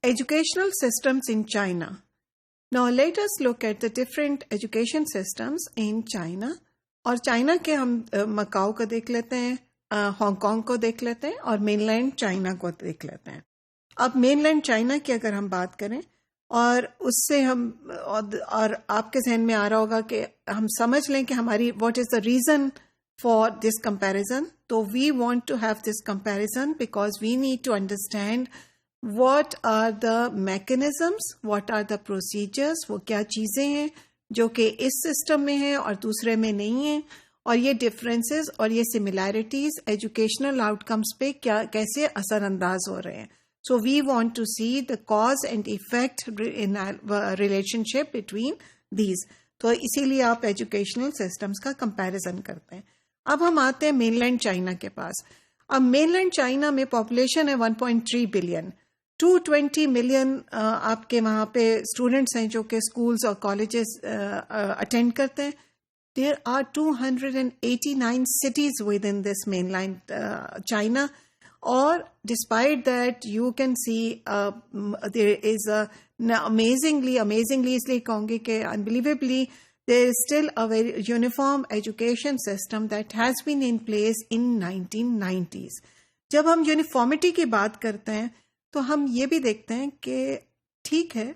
Educational systems in China. Now let us look at the different education systems in China. اور China کے ہم Macau کو دیکھ لیتے ہیں, ہانگ کانگ کو دیکھ لیتے ہیں, اور مین لینڈ چائنا کو دیکھ لیتے ہیں. اب مین لینڈ چائنا کی اگر ہم بات کریں اور اس سے ہم اور آپ کے ذہن میں آ رہا ہوگا کہ ہم سمجھ لیں کہ ہماری what is the reason for this comparison. تو we want to have this comparison because we need to understand what are the mechanisms, what are the procedures, وہ کیا چیزیں ہیں جو کہ اس سسٹم میں ہیں اور دوسرے میں نہیں ہیں, اور یہ ڈفرینسز اور یہ سملیرٹیز ایجوکیشنل آؤٹ کمس پہ کیسے اثر انداز ہو رہے ہیں. So we want to see the cause and effect relationship between these. تو اسی لیے آپ ایجوکیشنل سسٹمس کا کمپیریزن کرتے ہیں. اب ہم آتے ہیں مین لینڈ چائنا کے پاس. اب مین لینڈ چائنا میں پاپولیشن ہے 1.3 بلین. 220 ملین آپ کے وہاں پہ اسٹوڈینٹس ہیں جو کہ اسکولس اور کالجز اٹینڈ کرتے ہیں. There are 289 cities within this mainland China, اور despite that you can see there is amazingly اس لیے کہوں گی کہ unbelievably there is still a very uniform education system that has been in place in 1990s. جب ہم uniformity کی بات کرتے ہیں تو ہم یہ بھی دیکھتے ہیں کہ ٹھیک ہے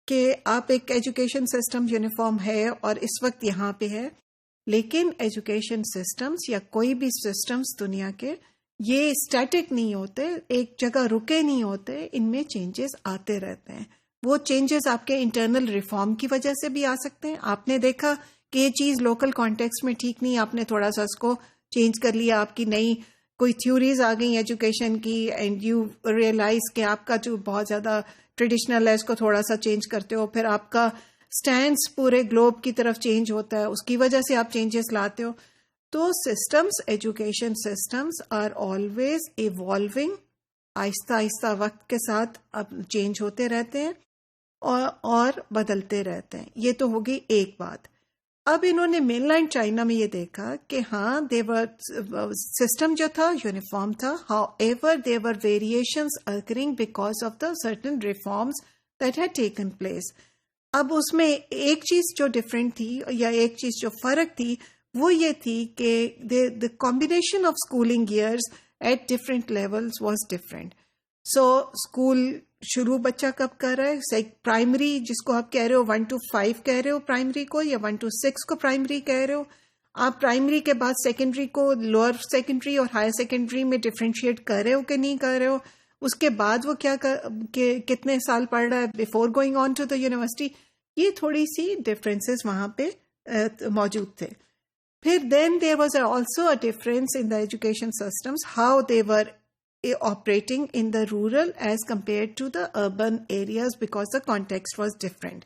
کہ آپ ایک ایجوکیشن سسٹم یونیفارم ہے اور اس وقت یہاں پہ ہے, لیکن ایجوکیشن سسٹمز یا کوئی بھی سسٹمز دنیا کے یہ اسٹیٹک نہیں ہوتے, ایک جگہ رکے نہیں ہوتے, ان میں چینجز آتے رہتے ہیں. وہ چینجز آپ کے انٹرنل ریفارم کی وجہ سے بھی آ سکتے ہیں. آپ نے دیکھا کہ یہ چیز لوکل کانٹیکسٹ میں ٹھیک نہیں, آپ نے تھوڑا سا اس کو چینج کر لیا, آپ کی نئی کوئی تھیوریز آ گئی ایجوکیشن کی, اینڈ یو ریئلائز کہ آپ کا جو بہت زیادہ ٹریڈیشنل ہے اس کو تھوڑا سا چینج کرتے ہو, پھر آپ کا سٹینس پورے گلوب کی طرف چینج ہوتا ہے, اس کی وجہ سے آپ چینجز لاتے ہو. تو systems, education systems are always evolving, آہستہ آہستہ وقت کے ساتھ اب چینج ہوتے رہتے ہیں اور بدلتے رہتے ہیں. یہ تو ہوگی ایک بات. اب انہوں نے مین لینڈ چائنا میں یہ دیکھا کہ ہاں سسٹم جو تھا یونیفارم تھا, how ever there were variations occurring because of the certain reforms that had taken place. اب اس میں ایک چیز جو ڈفرینٹ تھی یا ایک چیز جو فرق تھی وہ یہ تھی کہ the combination of schooling years at different levels was different. So school شروع بچہ کب کر رہا ہے, پرائمری جس کو آپ کہہ رہے ہو 1 to 5 کہہ رہے ہو پرائمری کو, یا 1 to 6 کو پرائمری کہہ رہے ہو. آپ پرائمری کے بعد سیکنڈری کو لوور سیکنڈری اور ہائر سیکنڈری میں ڈفرینشیٹ کر رہے ہو کہ نہیں کر رہے ہو. اس کے بعد وہ کتنے سال پڑھ رہا ہے before going on to the university. یہ تھوڑی سی ڈفرینسز وہاں پہ موجود تھے. پھر then there was also a difference in the education systems, how they were operating in the rural as compared to the urban areas because the context was different.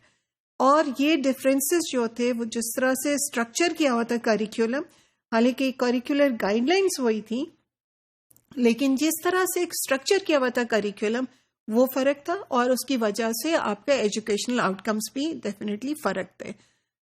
اور یہ ڈفرینسز جو تھے وہ جس طرح سے اسٹرکچر کیا ہوا تھا کریکولم, حالانکہ کریکولر گائیڈ لائنس وہی تھی, لیکن جس طرح سے ایک اسٹرکچر کیا ہوا تھا کریکولم وہ فرق تھا, اور اس کی وجہ سے آپ کے ایجوکیشنل آؤٹ کمس بھی ڈیفینیٹلی فرق تھے.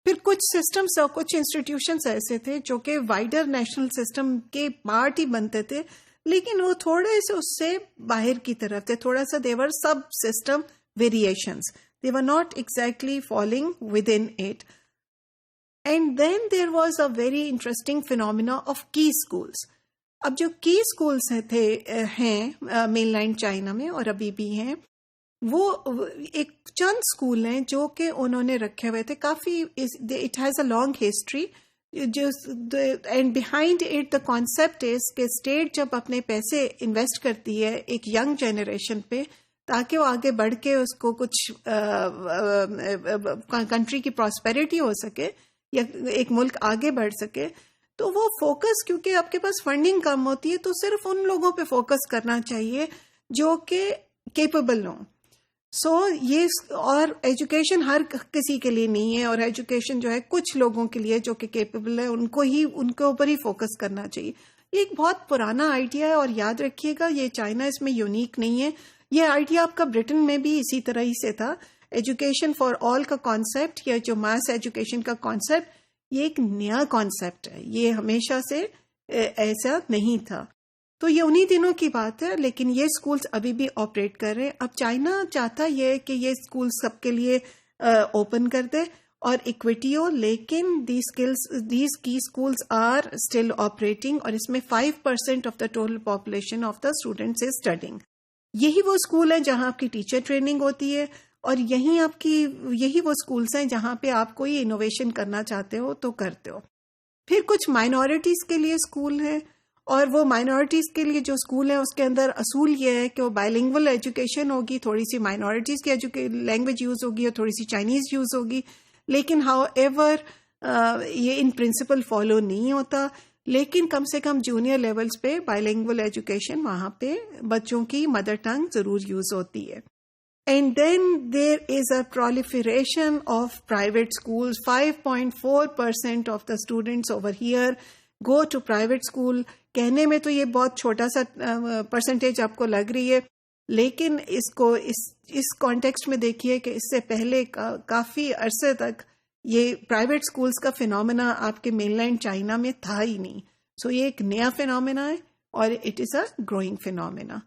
پھر کچھ سسٹمس اور کچھ انسٹیٹیوشنس ایسے تھے جو کہ وائڈر نیشنل سسٹم کے پارٹ ہی بنتے تھے, لیکن وہ تھوڑے سے اس سے باہر کی طرف تھے, تھوڑا سا diverse sub system variations, they were not exactly falling within it. And then there was a very interesting phenomena of key schools. اب جو کی اسکولس ہیں مین لینڈ چائنا میں اور ابھی بھی ہیں, وہ ایک چند اسکول ہیں جو کہ انہوں نے رکھے ہوئے تھے کافی, it has a long history. And behind it the concept is کہ اسٹیٹ جب اپنے پیسے انویسٹ کرتی ہے ایک ینگ جنریشن پہ تاکہ وہ آگے بڑھ کے اس کو کچھ کنٹری کی پراسپیرٹی ہو سکے یا ایک ملک آگے بڑھ سکے, تو وہ فوکس, کیونکہ آپ کے پاس فنڈنگ کم ہوتی ہے تو صرف ان لوگوں پہ فوکس کرنا چاہیے جو کہ کیپیبل ہوں. سو یہ اور ایجوکیشن ہر کسی کے لیے نہیں ہے, اور ایجوکیشن جو ہے کچھ لوگوں کے لیے جو کہ کیپیبل ہے ان کے اوپر ہی فوکس کرنا چاہیے. یہ ایک بہت پرانا آئیڈیا ہے, اور یاد رکھیے گا یہ چائنا اس میں یونیک نہیں ہے. یہ آئیڈیا آپ کا برٹن میں بھی اسی طرح ہی سے تھا. ایجوکیشن فار آل کا کانسیپٹ یا جو ماس ایجوکیشن کا کانسیپٹ یہ ایک نیا کانسیپٹ ہے, یہ ہمیشہ سے ایسا نہیں تھا. تو یہ انہی دنوں کی بات ہے، لیکن یہ اسکولس ابھی بھی آپریٹ کر رہے ہیں. اب چائنا چاہتا یہ کہ یہ اسکول سب کے لیے اوپن کر دے اور اکویٹی ہو، لیکن دیز کی اسکولس آر اسٹل آپریٹنگ، اور اس میں 5% of the total population of the students is studying. یہی وہ اسکول ہیں جہاں آپ کی ٹیچر ٹریننگ ہوتی ہے، اور یہی وہ اسکولس ہیں جہاں پہ آپ کوئی انوویشن کرنا چاہتے ہو تو کرتے ہو. پھر کچھ مائنورٹیز کے لیے اسکول ہیں، اور وہ مائنورٹیز کے لیے جو اسکول ہیں اس کے اندر اصول یہ ہے کہ وہ بائی لنگول ایجوکیشن ہوگی، تھوڑی سی مائنورٹیز کی لینگویج یوز ہوگی اور تھوڑی سی چائنیز یوز ہوگی. لیکن ہاؤ ایور یہ ان پرنسپل فالو نہیں ہوتا، لیکن کم سے کم جونیئر لیولز پہ بائی لنگول ایجوکیشن وہاں پہ بچوں کی مدر ٹنگ ضرور یوز ہوتی ہے. And then there is a proliferation of private schools. 5.4% of the students over here go to private school. کہنے میں تو یہ بہت چھوٹا سا پرسنٹیج آپ کو لگ رہی ہے، لیکن اس کو اس کانٹیکسٹ میں دیکھیے کہ اس سے پہلے کافی عرصے تک یہ پرائیویٹ اسکولس کا فینومینا آپ کے مین لینڈ چائنا میں تھا ہی نہیں. سو یہ ایک نیا فینومینا ہے اور it is a growing phenomena.